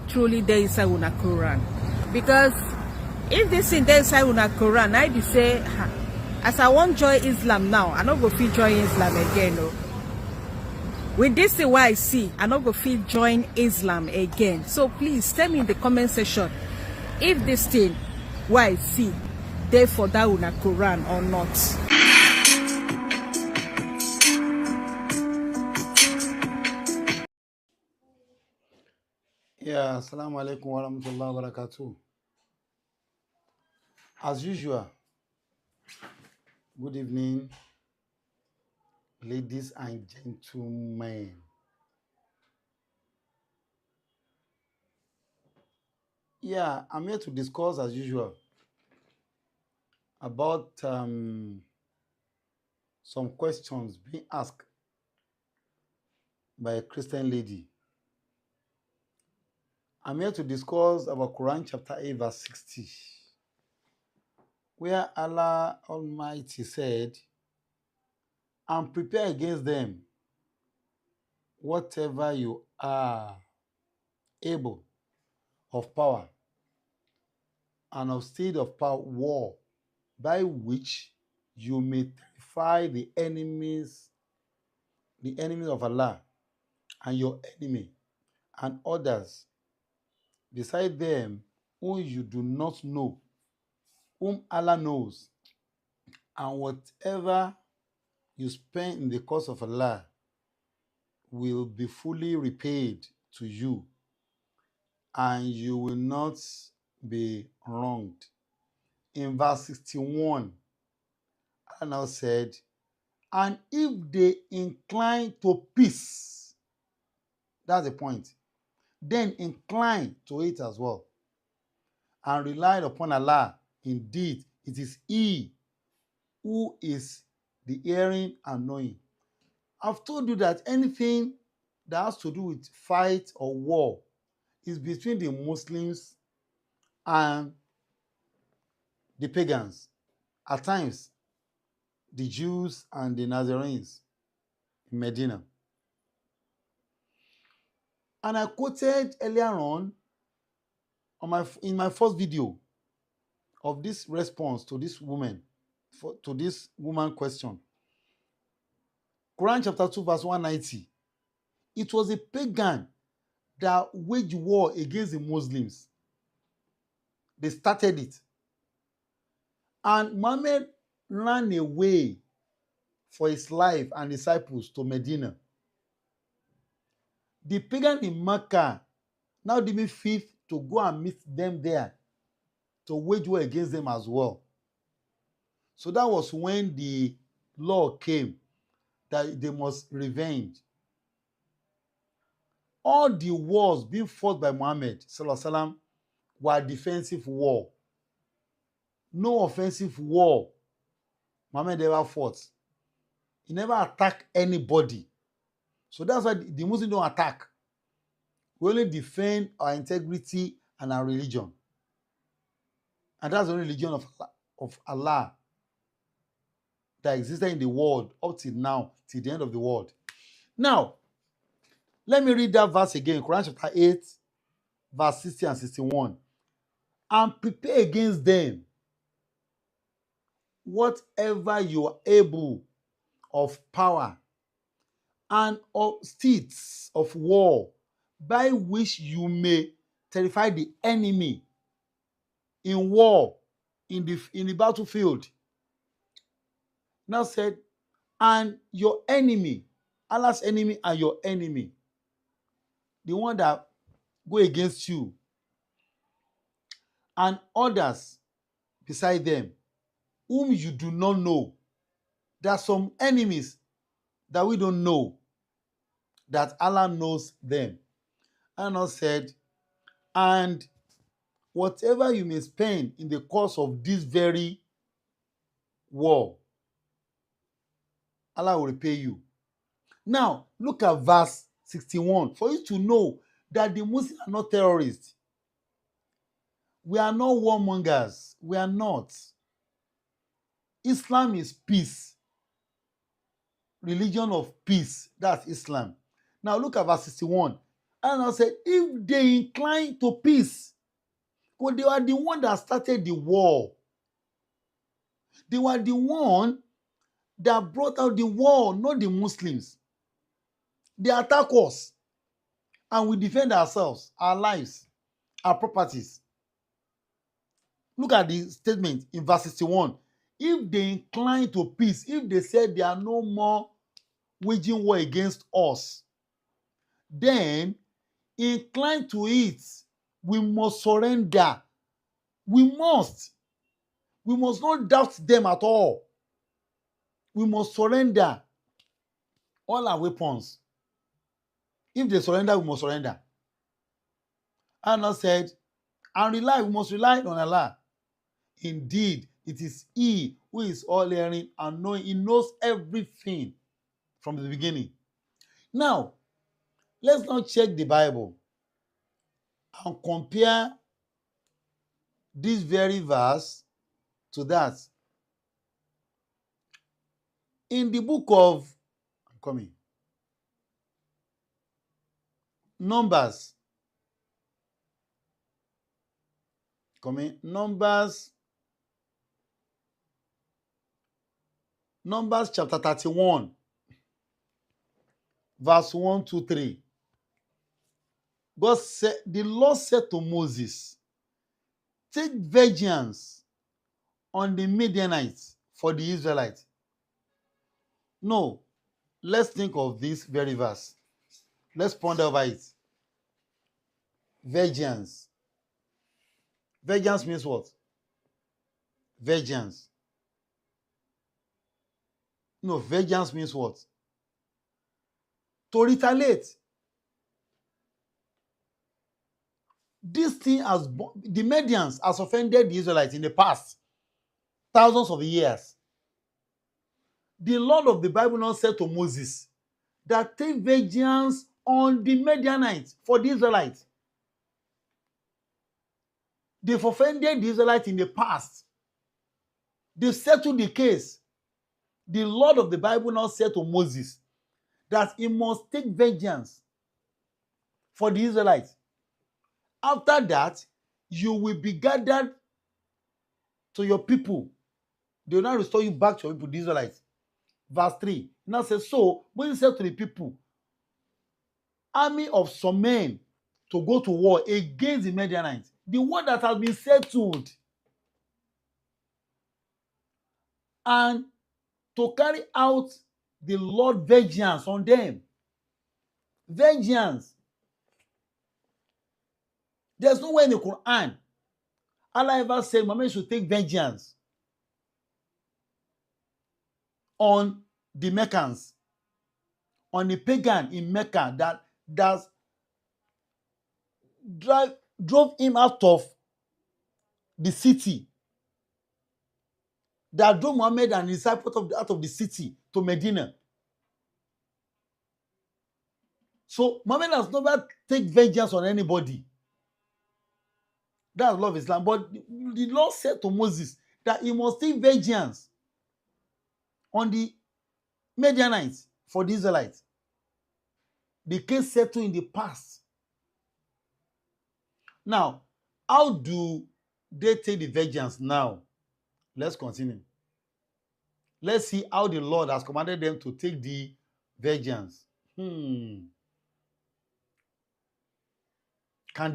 truly there inside una Quran. Because if this thing there inside una Quran, I be say, as I want join Islam now, I not go fit join Islam again. No. With this thing what I see, I not go fit join Islam again. So please tell me in the comment section if this thing what I see, there for that una Quran or not. Yeah, assalamu alaikum wa rahmatullahi wa barakatuh. As usual, good evening, ladies and gentlemen. Yeah, I'm here to discuss, as usual, about some questions being asked by a Christian lady. I'm here to discuss about Quran chapter 8, verse 60, where Allah Almighty said, "And prepare against them whatever you are able of power and of state of power war, by which you may terrify the enemies of Allah, and your enemy, and others beside them whom you do not know, whom Allah knows, and whatever you spend in the cause of Allah will be fully repaid to you, and you will not be wronged." In verse 61, Allah now said, "And if they incline to peace," that's the point, "then incline to it as well, and rely upon Allah. Indeed, it is He who is the hearing and knowing." I've told you that anything that has to do with fight or war is between the Muslims and the pagans. At times, the Jews and the Nazarenes in Medina. And I quoted earlier on in my first video of this response to this woman, to this woman question, Quran chapter 2, verse 190. It was a pagan that waged war against the Muslims. They started it. And Muhammad ran away for his life and disciples to Medina. The pagan in Mecca now deemed fit to go and meet them there to wage war against them as well. So that was when the law came that they must revenge. All the wars being fought by Muhammad sallallahu alaihi wasallam were defensive war. No offensive war Muhammad ever fought. He never attacked anybody. So that's why the Muslims don't attack. We only defend our integrity and our religion. And that's the only religion of Allah that existed in the world up till now, till the end of the world. Now, let me read that verse again, Quran chapter 8, verse 60 and 61. "And prepare against them whatever you are able of power and of steeds of war, by which you may terrify the enemy in war, in the battlefield." Now said, "And your enemy," Allah's enemy and your enemy, the one that go against you, "and others beside them whom you do not know." There are some enemies that we don't know, that Allah knows them. Allah said, "And whatever you may spend in the course of this very war, Allah will repay you." Now, look at verse 61 for you to know that the Muslims are not terrorists. We are not warmongers. We are not. Islam is peace. Religion of peace. That's Islam. Now, look at verse 61. And I said, if they incline to peace, because they are the one that started the war. They were the one that brought out the war, not the Muslims. They attack us, and we defend ourselves, our lives, our properties. Look at the statement in verse 61. If they incline to peace, if they said they are no more waging war against us, then incline to it. We must surrender. We must. We must not doubt them at all. We must surrender all our weapons. If they surrender, we must surrender. Allah said, and rely, we must rely on Allah. Indeed, it is He who is all hearing and knowing. He knows everything from the beginning. Now, let's now check the Bible and compare this very verse to that. In the book of Numbers, Numbers chapter 31, verse 1 to 3. God said, the Lord said to Moses, take vengeance on the Midianites for the Israelites. No, let's think of this very verse. Let's ponder over it. Vengeance. Vengeance means what? Vengeance. No, vengeance means what? To retaliate. This thing has, the Medians has offended the Israelites in the past, thousands of years. The Lord of the Bible now said to Moses that take vengeance on the Midianites for the Israelites. They've offended the Israelites in the past. They settled the case. The Lord of the Bible now said to Moses that he must take vengeance for the Israelites. After that, you will be gathered to your people. They will not restore you back to your people, the Israelites. Verse 3 now says, so Moses said to the people, army of some men to go to war against the Midianites, the one that has been settled, and to carry out the Lord vengeance on them. Vengeance. There's nowhere in the Quran Allah ever said Muhammad should take vengeance on the Meccans, on the pagan in Mecca that drove him out of the city, that drove Muhammad and his disciples out of the city to Medina. So Muhammad has never taken vengeance on anybody. That's law of Islam. But the Lord said to Moses that he must take vengeance on the Midianites for the Israelites. The case settled in the past. Now, how do they take the vengeance now? Let's continue. Let's see how the Lord has commanded them to take the vengeance. Can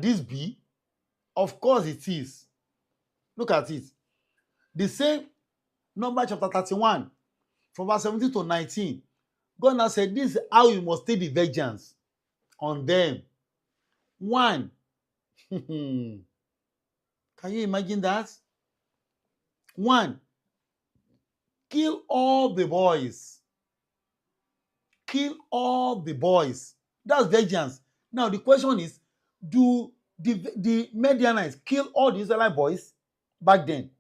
this be? Of course it is. Look at it. The same Numbers chapter 31, from verse 17 to 19. God now said, this is how you must take the vengeance on them. 1. Can you imagine that? 1. Kill all the boys. Kill all the boys. That's vengeance. Now the question is, do the Midianites kill all the Israelite boys back then?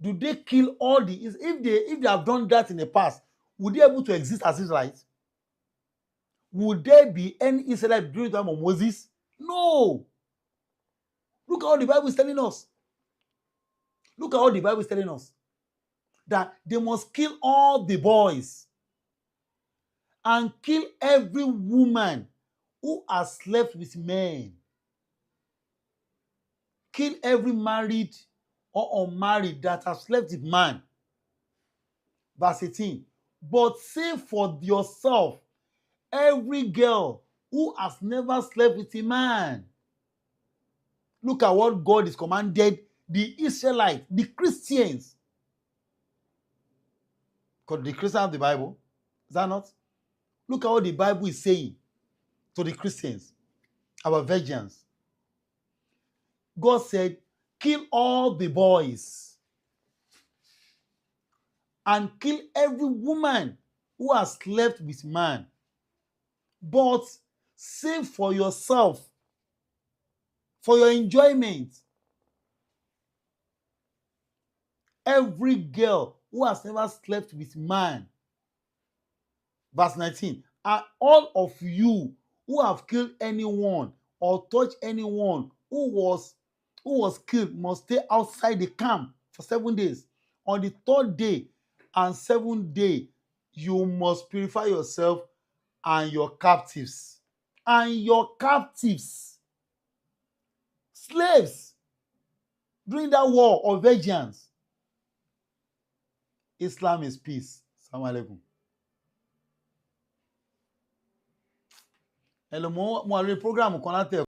Do they kill all the, if they have done that in the past, would they be able to exist as Israelites? Would there be any Israelite during the time of Moses? No. Look at what the Bible is telling us. Look at what the Bible is telling us. That they must kill all the boys and kill every woman who has slept with men. Kill every married or unmarried that has slept with man. Verse 18. But save for yourself every girl who has never slept with a man. Look at what God is commanded the Israelites, the Christians. Because the Christians have the Bible. Is that not? Look at what the Bible is saying to the Christians about virgins. God said, kill all the boys and kill every woman who has slept with man. But save for yourself, for your enjoyment, every girl who has never slept with man. Verse 19. And all of you who have killed anyone or touched anyone who was killed must stay outside the camp for 7 days. On the 3rd day and 7th day, you must purify yourself and your captives. And your captives, slaves, during that war of vengeance. Islam is peace. Assalamu alaikum. Hello, mo wà lórí program kan látẹ̀